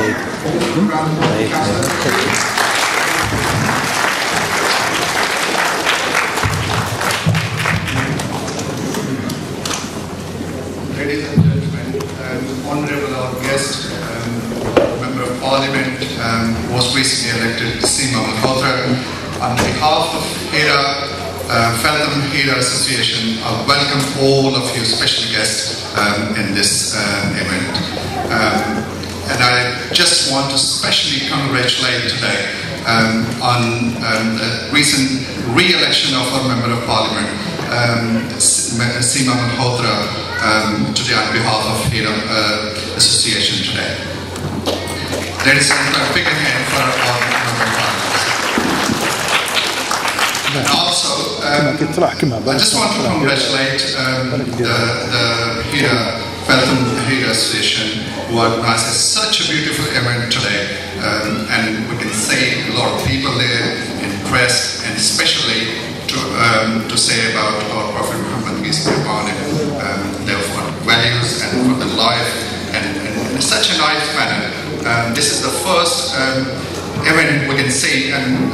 Ladies and gentlemen, honorable our guest, Member of Parliament, most recently elected IS MUHAMMADPbuh3, on behalf of Feltham Hira Association, I welcome all of you special guests in this event. And I just want to specially congratulate today on the recent re-election of our Member of Parliament, IS MUHAMMADPbuh3, today on behalf of Hira Association today. Ladies and gentlemen, a big hand for our Member of Parliament. And also, I just want to congratulate the Feltham Hira Association, who organizes such a beautiful event today, and we can say a lot of people there in press, and especially to say about our Prophet Muhammad, peace be upon him, for values and for the life, and in such a nice manner. This is the first event we can say, and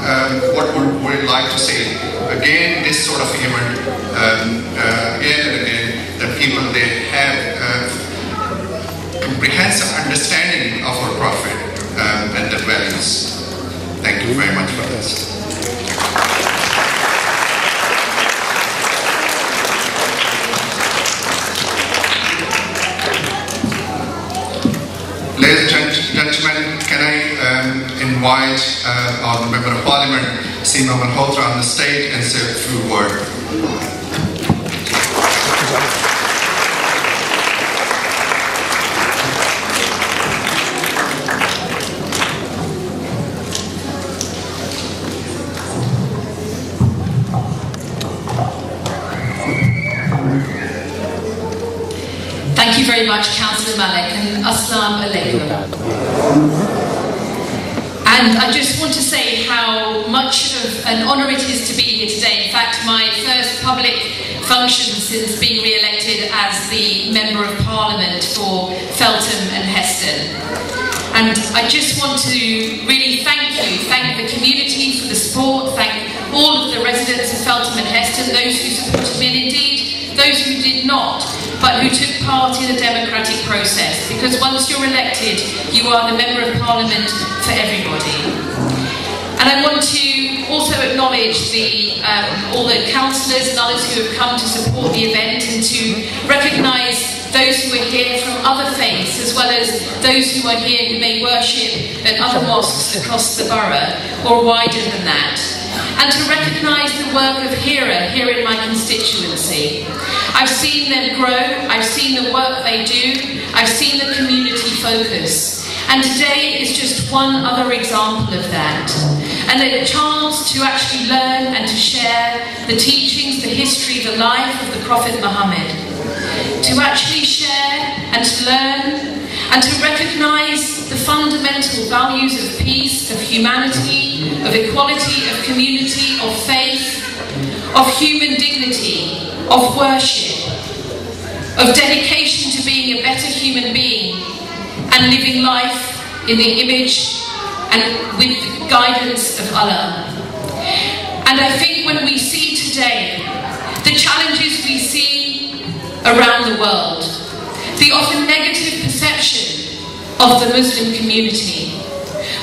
what would we like to say again, this sort of event again and again, that people they have comprehensive understanding of our Prophet and the values. Thank you very much for this. Ladies and gentlemen, can I invite our Member of Parliament, IS MUHAMMADPbuh3, on the stage and say a few words. Thank you very much, Councillor Malik, and Assalamu alaikum. And I just want to say how much of an honour it is to be here today. In fact, my first public function since being re-elected as the Member of Parliament for Feltham and Heston. And I just want to really thank the community for the support, thank all of the residents of Feltham and Heston, those who supported me, and indeed those who did not, but who took part in the democratic process, because once you're elected, you are the Member of Parliament for everybody. And I want to also acknowledge all the councillors and others who have come to support the event, and to recognise those who are here from other faiths, as well as those who are here who may worship at other mosques across the borough, or wider than that. And to recognise the work of Hira here in my constituency. I've seen them grow, I've seen the work they do, I've seen the community focus. And today is just one other example of that. And a chance to actually learn and to share the teachings, the history, the life of the Prophet Muhammad. To actually share and to learn and to recognise the fundamental values of peace, of humanity, of equality, of community, of faith, of human dignity, of worship, of dedication to being a better human being and living life in the image and with the guidance of Allah. And I think when we see today the challenges we see around the world, the often negative perception of the Muslim community,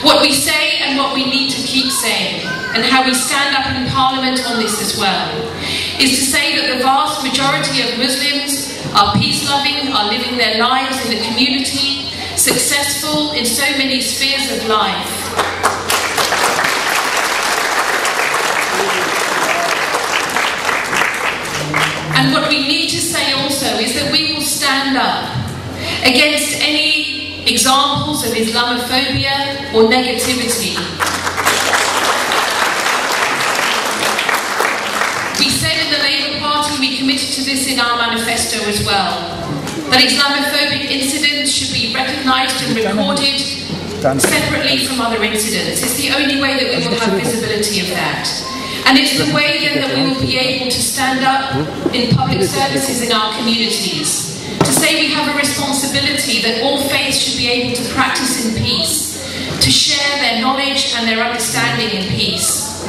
what we say and what we need to keep saying, and how we stand up in Parliament on this as well, is to say that the vast majority of Muslims are peace-loving, are living their lives in the community, successful in so many spheres of life. And what we need to say also is that we will stand up against any examples of Islamophobia or negativity. We said in the Labour Party, we committed to this in our manifesto as well, that Islamophobic incidents should be recognised and recorded separately from other incidents. It's the only way that we will have visibility of that. And it's the way then that we will be able to stand up in public services in our communities, to say we have a responsibility that all faiths should be able to practice in peace, to share their knowledge and their understanding in peace.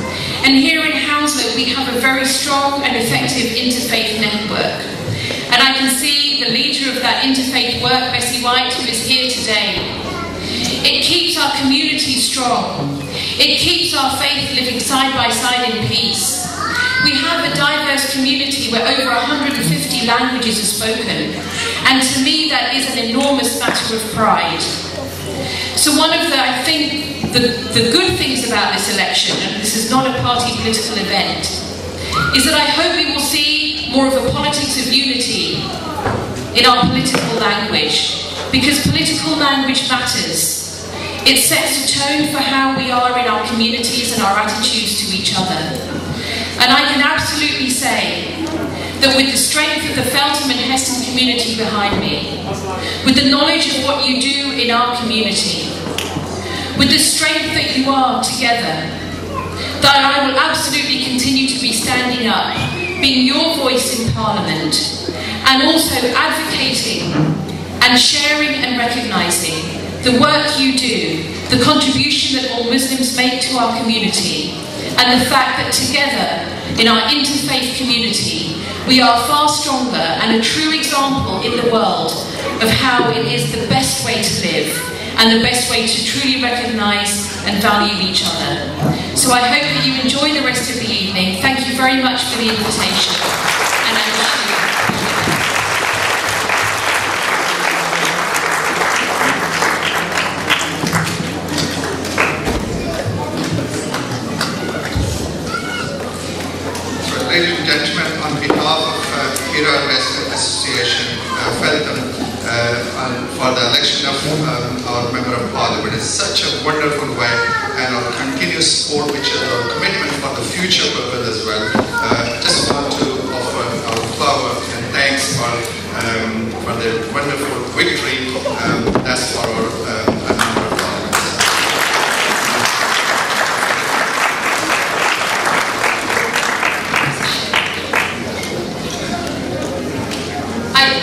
And here in Hounslow we have a very strong and effective interfaith network. And I can see the leader of that interfaith work, Bessie White, who is here today. It keeps our community strong. It keeps our faith living side by side in peace. We have a diverse community where over 150 languages are spoken. And to me that is an enormous matter of pride. So one of the, I think, the good things about this election, and this is not a party political event, is that I hope we will see more of a politics of unity in our political language, because political language matters. It sets a tone for how we are in our communities and our attitudes to each other. And I can absolutely say that with the strength of the Feltham and Heston community behind me, with the knowledge of what you do in our community, with the strength that you are together, that I will absolutely continue to be standing up, being your voice in Parliament, and also advocating and sharing and recognising the work you do, the contribution that all Muslims make to our community, and the fact that together, in our interfaith community, we are far stronger and a true example in the world of how it is the best way to live and the best way to truly recognise and value each other. So I hope that you enjoy the rest of the evening. Thank you very much for the invitation. And I wish you Ladies and gentlemen, on behalf of Hira West Association, Feltham, and for the election of our Member of Parliament, it's such a wonderful way, and our continuous support, which is our commitment for the future purpose as well. Just want to offer our flower and thanks for the wonderful victory. That's for our Member of Parliament.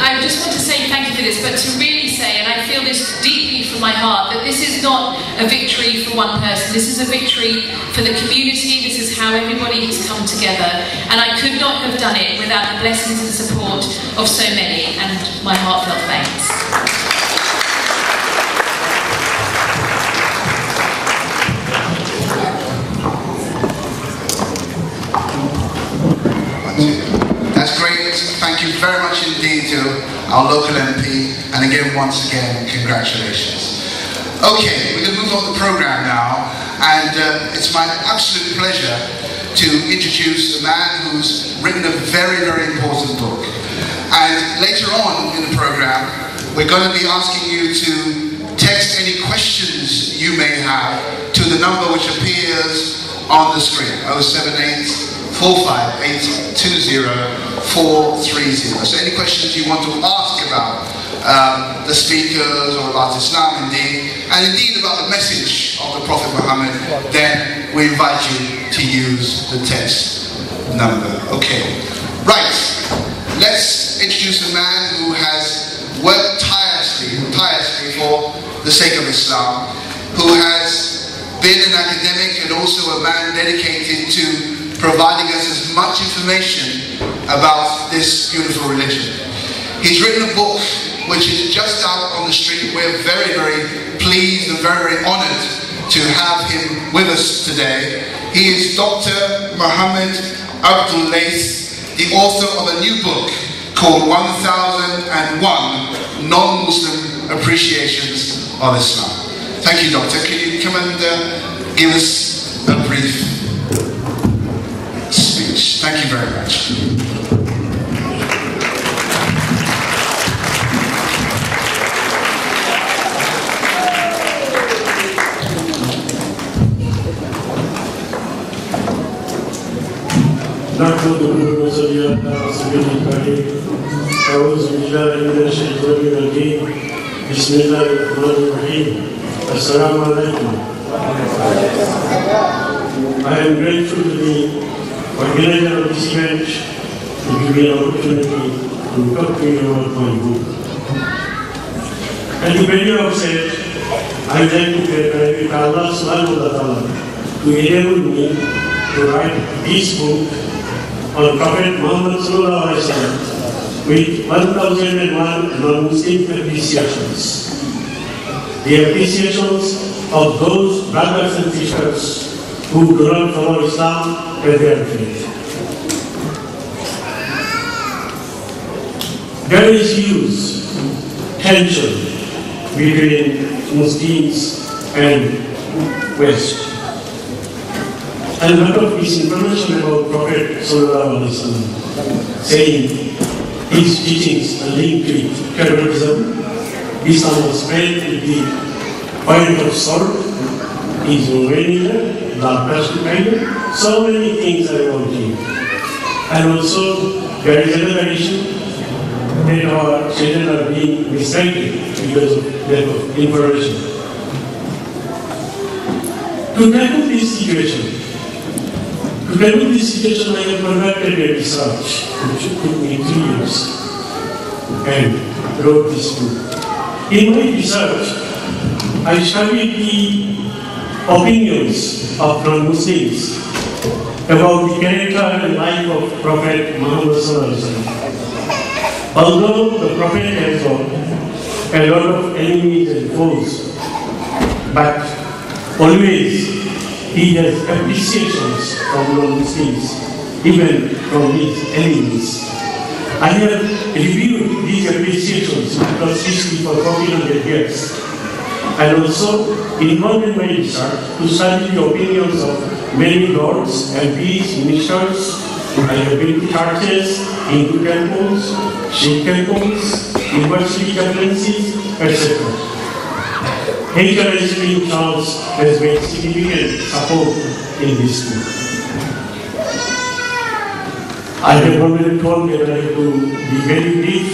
I just want to say thank you for this, but to really say, and I feel this deeply from my heart, that this is not a victory for one person. This is a victory for the community. This is how everybody has come together. And I could not have done it without the blessings and support of so many, and my heartfelt thanks. That's great. Thank you very much indeed to our local MP, and again, once again, congratulations. Okay, we're going to move on to the programme now, and it's my absolute pleasure to introduce a man who's written a very, very important book. And later on in the programme, we're going to be asking you to text any questions you may have to the number which appears on the screen, 078 458 20430. So any questions you want to ask about the speakers or about Islam indeed, and indeed about the message of the Prophet Muhammad, then we invite you to use the text number. Okay, right, let's introduce a man who has worked tirelessly for the sake of Islam, who has been an academic and also a man dedicated to providing us as much information about this beautiful religion. He's written a book which is just out on the street. We're very, very pleased and very, very honoured to have him with us today. He is Dr. MUHAMMADPbuh3, the author of a new book called 1001 Non-Muslim Appreciations of Islam. Thank you, Doctor. Can you come and give us a brief speech? Thank you very much. نحمده ونصلي على رسوله الكريم. أعوذ بالله من الشيطان الرجيم. بسم الله الرحمن الرحيم. Assalamu alaikum. I am grateful to the organizer of this event to give me an opportunity to talk to you about my book. At the very outset, I would like to pray with Allah subhanahu wa ta'ala to enable me to write this book on Prophet Muhammad sallallahu alaihi wasallam with 1001 non-Muslim appreciations. The appreciations of those brothers and sisters who do not follow Islam as their faith. There is huge tension between Muslims and West. And a lot of misinformation about Prophet sallallahu alaihi wasallam, saying his teachings are linked with terrorism. Islam was made with the point of sword, his Romania, blood prescription, so many things are about him. And also there is another issue that our children are being misguided because of lack of information. To tackle this situation, I have conducted a research which took me 3 years and wrote this book. In my research, I studied the opinions of non-Muslims about the character and life of Prophet Muhammad sallallahu alaihi wasallam. Although the Prophet has got a lot of enemies and foes, but always he has appreciations from non-Muslims, even from his enemies. I have reviewed these appreciations across history for 1400 years, and also involved in my research to study the opinions of many lords, MPs, ministers. I have been to churches, Hindu temples, Sikh temples, university conferences, etc. H.R.S. King Charles has made significant support in this book. I have already told that I have to be very brief.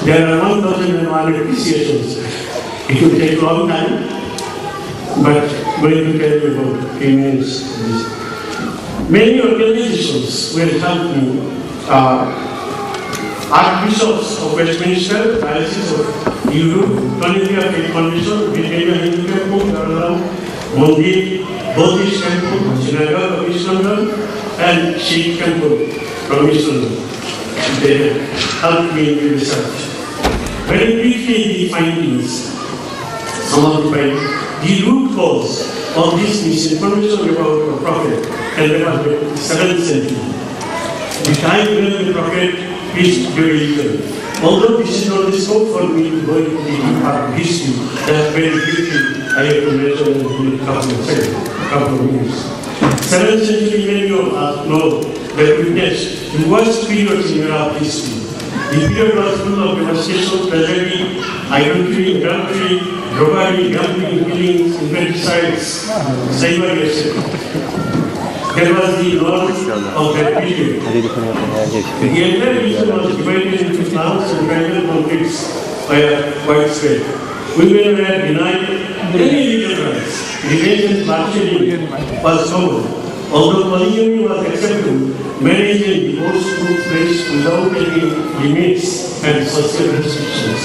There are 1,001 appreciations. It will take a long time, but I'm going to tell you about a few minutes. Many organizations will help me. Archbishops of Westminster, Diocese of Europe, Columbia Faith Foundation, Britannia Hindu Temple, Gurudwaram, Mandir, Buddhist Temple, Synagogue of East London, and Sikh Temple from East London. They helped me in the research. Very briefly, the findings, some of the findings, the root cause of this misinformation about the Prophet and about the 7th century. The time when the Prophet preached during. Although this is not the scope for me to go into the part of history, that's very quickly I have to mention in a couple of minutes. 7th century, many of us know that witnessed the worst periods in Arab history. The period was full of devastation, tragedy, idolatry, adultery, robbery, gambling, killings, infanticides, slavery, etc. There was the north of that period. The entire region was divided into clans and tribal conflicts by a widespread. Women were denied any legal rights. Revenge and bloodshedding was common. Although polygamy was acceptable, marriage and divorce took place without any limits and social restrictions.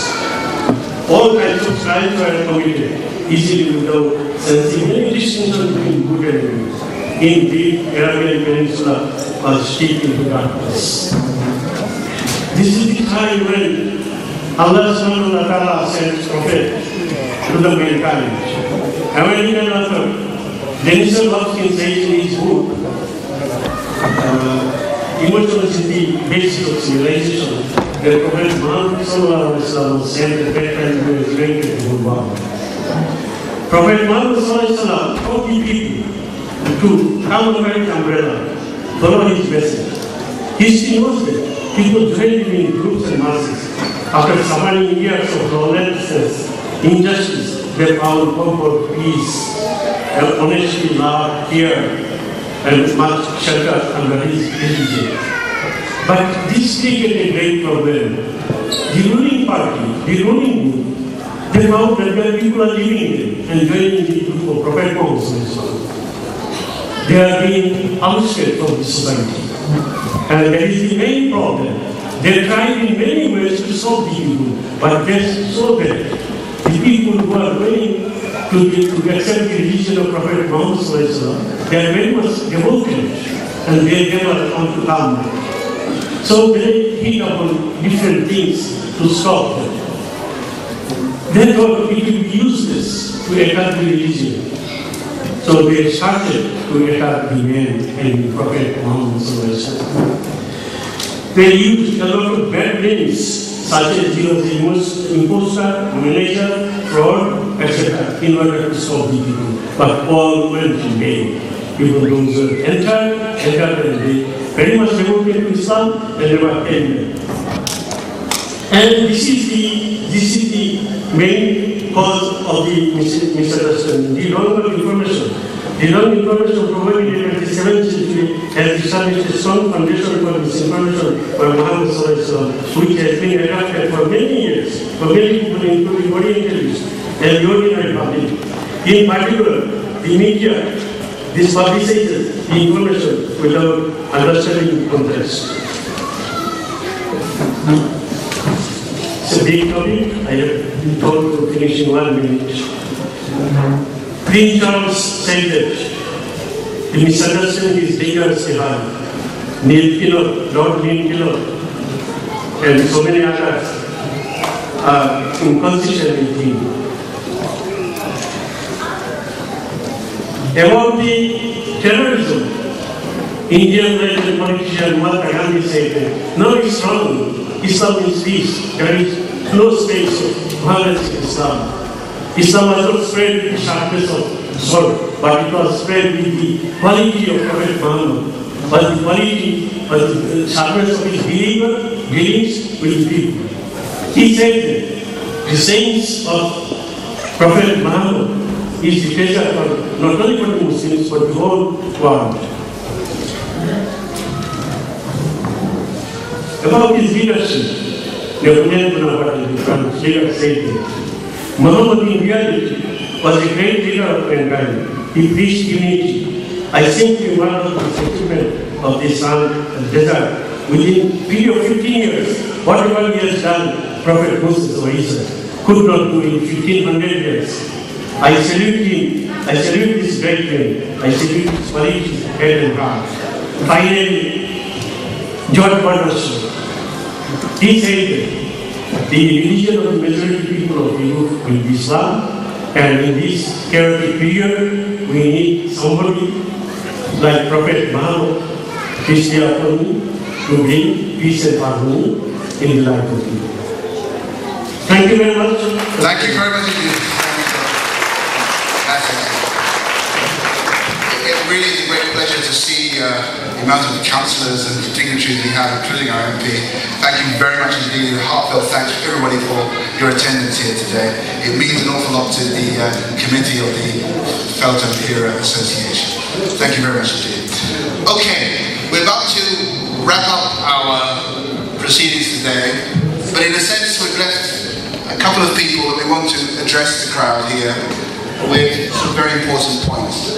All kinds of crimes were committed easily without sensing any distinction between good and evil. Indeed, Arabian Peninsula was steeped into darkness. This is the time when Allah subhanahu wa ta'ala sent Prophet to the mankind. American author Denison Hopkins says in his book, Emotions in the Basis of Civilization, that Prophet Muhammad sallallahu alaihi wasallam was sent at that time to a stranger to the world. Prophet Muhammad sallallahu alaihi wasallam taught the people to come under his umbrella, follow his message. History knows that people joined him in groups and masses. After suffering years of lawlessness, injustice, they found comfort, peace, and honesty, love, care, and much shelter under his leadership. But this created a great problem. The ruling party, the ruling group, they found that where people are living there and joining the group of Prophet Muhammad, they are being ousted from the society. And that is the main problem. They tried in many ways to solve the issue, but they saw that the the people who are going to accept the religion of Prophet Muhammad, they are very much devoted and they never want to come. So they hit upon different things to stop them. They thought it would be useless to attack the religion. So they started to attack the man and the Prophet Muhammad. They used a lot of bad names, such as he was the imposter, manager, fraud, etc., in order to stop the people. But all went in vain. People those who entered and they very much devoted to Islam, and they were ended. And this is the main cause of the misunderstanding. The wrong information. The wrong information provided in the 27th century has established a strong foundation for misinformation by Muhammad which has been adopted for many years, for many people, including Orientalists and the ordinary public. In particular, the media, this publicizes the information without understanding the context. It's a big topic. I have been told to finish in 1 minute. Prince Charles said that the misunderstanding is dangerously high. Neil Kinnock, Lord Neil Kinnock, and so many others are inconsistent with him. About the terrorism, Indian American politician Mahatma Gandhi said, no, it's wrong. Islam is peace. There is no space of violence in Islam. Islam was not spread with the sharpness of sword, but it was spread with the quality of Prophet Muhammad. But the quality, but the sharpness of his dealings with the people. He said that the saints of Prophet Muhammad is the treasure for not only for the Muslims but the whole world. About his leadership, Napoleon Bonaparte, the French leader, said that Muhammad in reality was a great leader of mankind. He preached unity. I simply marvel at the achievement of the sun and desert. Within a period of 15 years, whatever he has done, Prophet Moses or Isa could not do in 1500 years. I salute him. I salute this great man. I salute his qualities, head and heart. Finally, George Bernard, he said that the religion of the majority people of Europe will be Islam, and in this chaotic period, we need somebody like Prophet Muhammad, peace be upon him, to bring peace and harmony in the life of people. Thank you very much. Thank you very much indeed. It really is a great pleasure to see the amount of councillors and dignitaries we have, including our MP. Thank you very much indeed. Heartfelt thanks to everybody for your attendance here today. It means an awful lot to the committee of the Feltham Hero Association. Thank you very much indeed. Okay, we're about to wrap up our proceedings today, but in a sense we've left a couple of people that we want to address the crowd here with some very important points.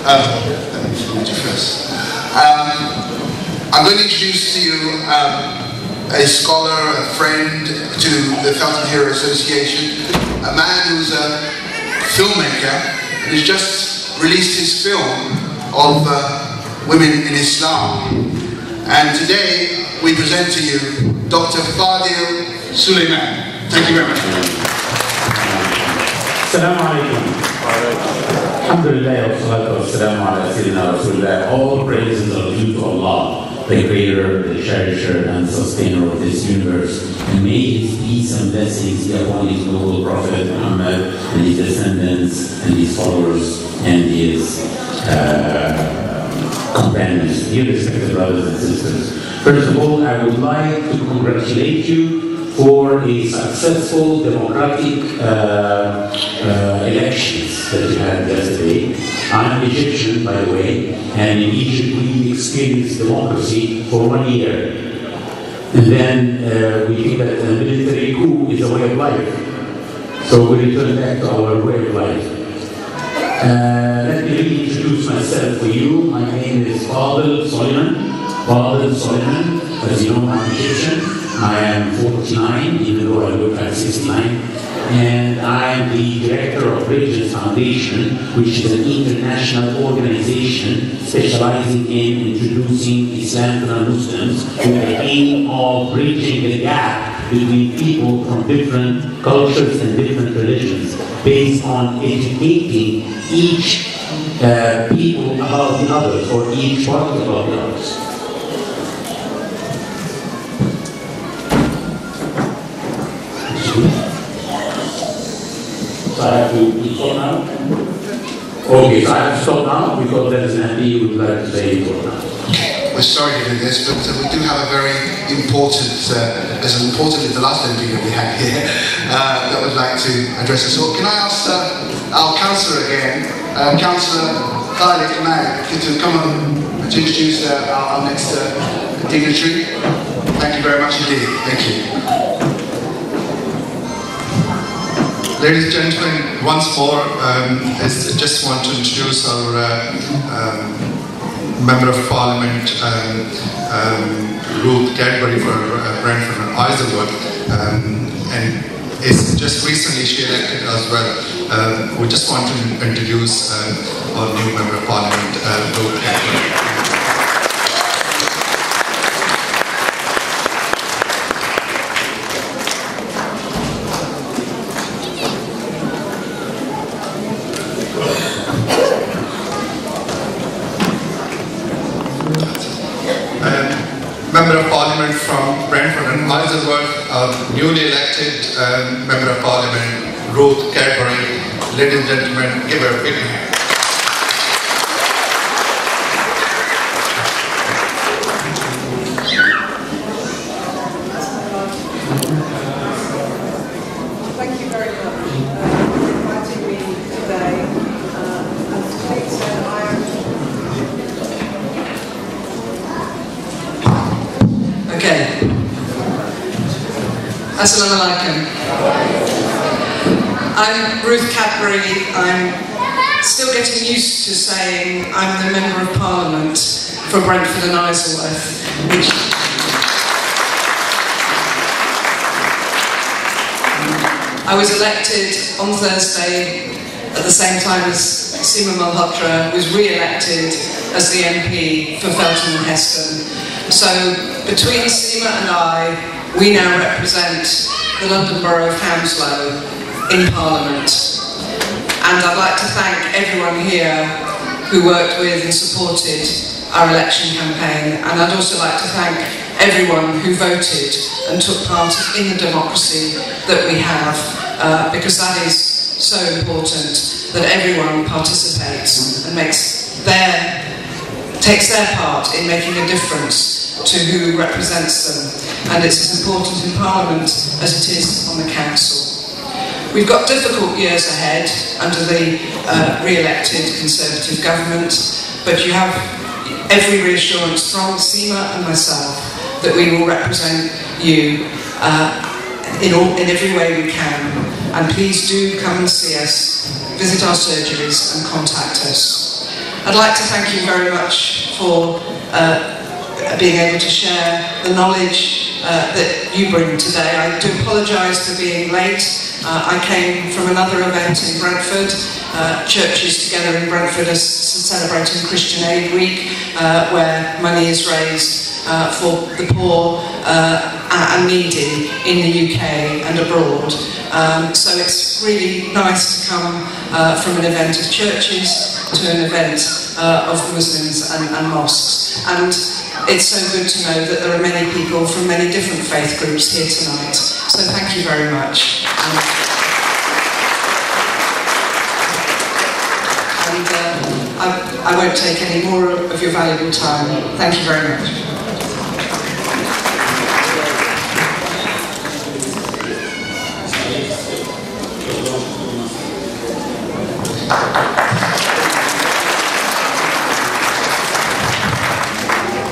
Let me introduce you first. I'm going to introduce to you a scholar, a friend to the Feltham Hero Association, a man who's a filmmaker and has just released his film of women in Islam. And today we present to you Dr. Fadil Suleiman. Thank you very much. Assalamu alaikum. Alhamdulillah wa salatu wa salamu ala sayyidina Rasulullah. All praises are due to Allah, the creator, the cherisher and sustainer of this universe. And may his peace and blessings be upon his noble Prophet Muhammad and his descendants and his followers and his companions. Dear respected brothers and sisters, first of all, I would like to congratulate you for a successful democratic elections that you had yesterday. I'm Egyptian, by the way, and in Egypt we experienced democracy for 1 year. And then we think that a military coup is a way of life. So we return back to our way of life. Let me reintroduce myself for you. My name is Fadil Suleiman. Fadil Suleiman. As you know, I'm Egyptian. I am 49, even though I look like 69. and I'm the director of Bridges Foundation, which is an international organization specializing in introducing Islam to non-Muslims with the aim of bridging the gap between people from different cultures and different religions, based on educating each people about the others, or each party about the others. So I have to stop now? Okay, so I have to stop now because there is an MP who would like to say it now. We're sorry to do this, but we do have a very important, as important as the last MP that we had here, that would like to address us all. Can I ask our councillor again, Councillor Khalid Mag, to come on to introduce our next dignitary? Thank you very much indeed. Thank you. Ladies and gentlemen, once more, I just want to introduce our Member of Parliament, Ruth Cadbury for Brentford and Isleworth, and is just recently she elected as well. We just want to introduce our new Member of Parliament, Ruth Cadbury. Member of Parliament from Brentford and Isleworth, newly elected Member of Parliament, Ruth Cadbury. Ladies and gentlemen, give her a big hand. Thank you very much for inviting me today. As Kate said, I am... Okay. Assalamu alaikum. I'm Ruth Cadbury. I'm still getting used to saying I'm the Member of Parliament for Brentford and Isleworth, which I was elected on Thursday at the same time as Seema Malhotra was re-elected as the MP for Felton and Heston. So between Seema and I, we now represent the London Borough of Hounslow in Parliament. And I'd like to thank everyone here who worked with and supported our election campaign. And I'd also like to thank everyone who voted and took part in the democracy that we have, because that is so important, that everyone participates and takes their part in making a difference to who represents them. And it's as important in Parliament as it is on the Council. We've got difficult years ahead under the re-elected Conservative government, but you have every reassurance from Seema and myself that we will represent you in every way we can. And please do come and see us, visit our surgeries and contact us. I'd like to thank you very much for being able to share the knowledge that you bring today. I do apologise for being late. I came from another event in Brentford. Churches together in Brentford are celebrating Christian Aid Week, where money is raised for the poor and needy in the UK and abroad. So it's really nice to come from an event of churches to an event of Muslims and mosques. And it's so good to know that there are many people from many different faith groups here tonight. So thank you very much. I won't take any more of your valuable time. Thank you very much.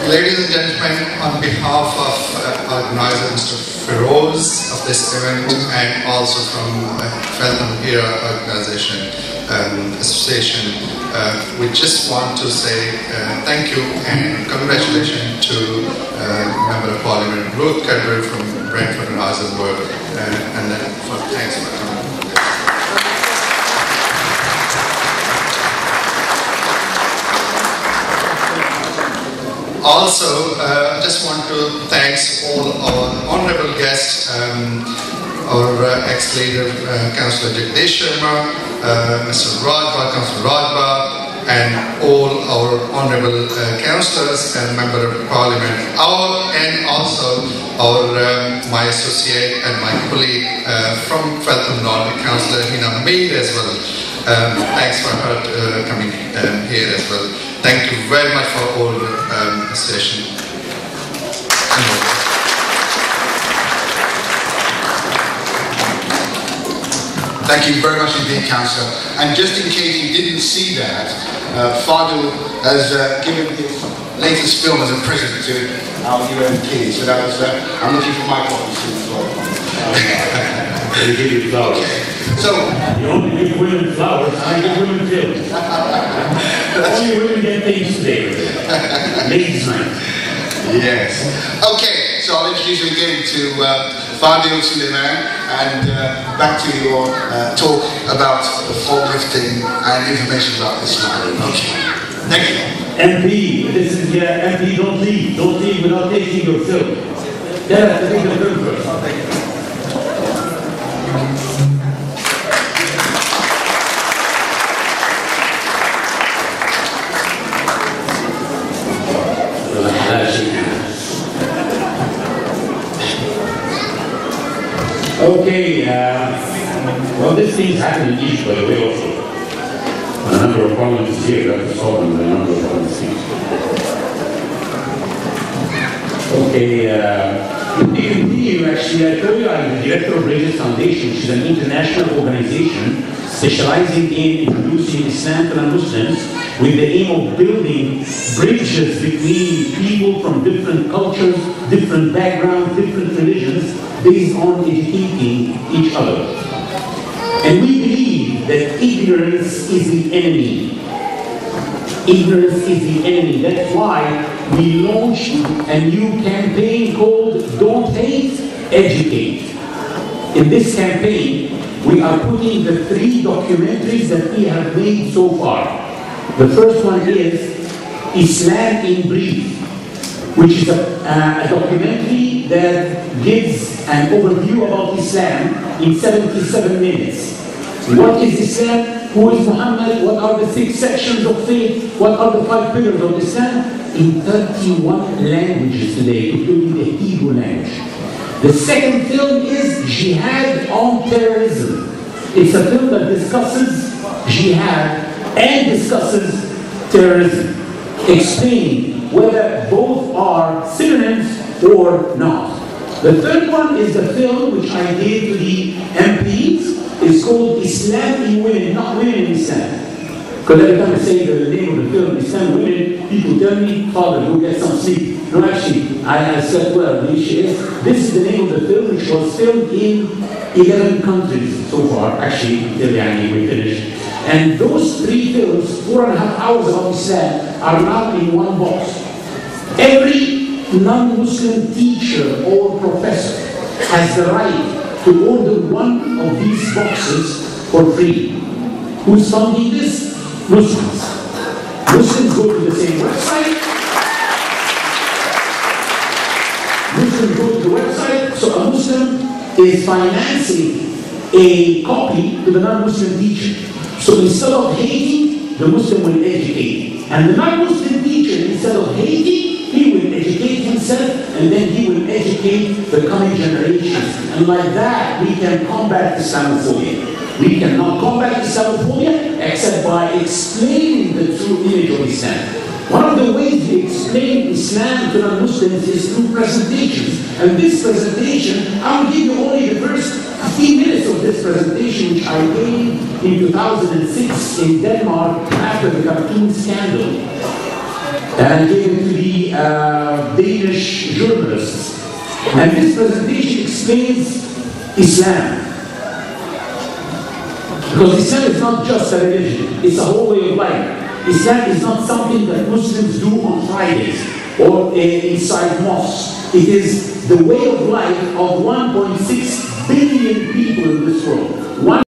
Ladies and gentlemen, on behalf of organizer Mr. Feroz of this event, and also from Feltham Hira Organization Association, we just want to say thank you and congratulations to Member of Parliament Ruth Cadbury from Brentford and Isleworth, and thanks for coming. also, I just want to thank all our honorable guests, our ex-leader, Councillor Jagdish Sharma, Mr. Rajba, Councillor Rajba, and all our honorable councillors and member of parliament, and also our my associate and my colleague from Feltham North, Councillor Hina Mead as well. Thanks for her coming here as well. Thank you very much for all the session. Thank you very much indeed, Councillor. And just in case you didn't see that, Fadil has given his latest film as a present to our UMP. So that was, I'm looking for my copy soon as well. They give you flowers. So, you only give women flowers, I give women films. Only women get things today. Ladies' night. yes. Okay, so I'll introduce you again to Fadil Suleiman, and back to your talk about the fog lifting and information about Islam. Okay. Thank you. MP, this is MP, don't leave. Don't leave without taking your film. Yeah, take the film first. Okay, well, this thing's happened in Egypt, by the way, also. A number of parliaments here, that's solving the number of parliaments here. Okay, actually, I told you I'm the director of Rangers Foundation, which is an international organization specializing in introducing Islam to non-Muslims with the aim of building bridges between people from different cultures, different backgrounds, different religions, based on educating each other. And we believe that ignorance is the enemy. Ignorance is the enemy. That's why we launched a new campaign called Don't Hate, Educate. In this campaign, we are putting the 3 documentaries that we have made so far. The first one is Islam in Brief, which is a documentary that gives an overview about Islam in 77 minutes. What is Islam? Who is Muhammad? What are the 6 sections of faith? What are the 5 pillars of Islam? In 31 languages today, including the Hebrew language. The second film is Jihad on Terrorism. It's a film that discusses jihad and discusses terrorism, explaining whether both are synonyms or not. The third one is the film which I gave to the MPs. It's called Islam in Women, not Women in Islam. Because every time I say the name of the film, Islam in Women, people tell me, Father, go get some sleep. No, actually, I said, well, the issue is, this is the name of the film which was filmed in 11 countries so far, actually, until we finished. And those 3 films, 4.5 hours of Islam, are now in one box. Every non-Muslim teacher or professor has the right to order one of these boxes for free. Who's funding this? Muslims. Muslims go to the same website. Muslims go to the website, so a Muslim is financing a copy to the non-Muslim teacher. So instead of hating, the Muslim will educate. And the non-Muslim teacher, instead of hating, he will educate himself, and then he will educate the coming generations. And like that, we can combat Islamophobia. We cannot combat Islamophobia except by explaining the true image of Islam. One of the ways we explain Islam to non-Muslims is through presentations. And this presentation, I will give you only the first 15 minutes of this presentation, which I gave in 2006 in Denmark after the cartoon scandal. And I gave it to the Danish journalists. And this presentation explains Islam. Because Islam is not just a religion, it's a whole way of life. Islam is not something that Muslims do on Fridays or inside mosques. It is the way of life of 1.6 billion people in this world.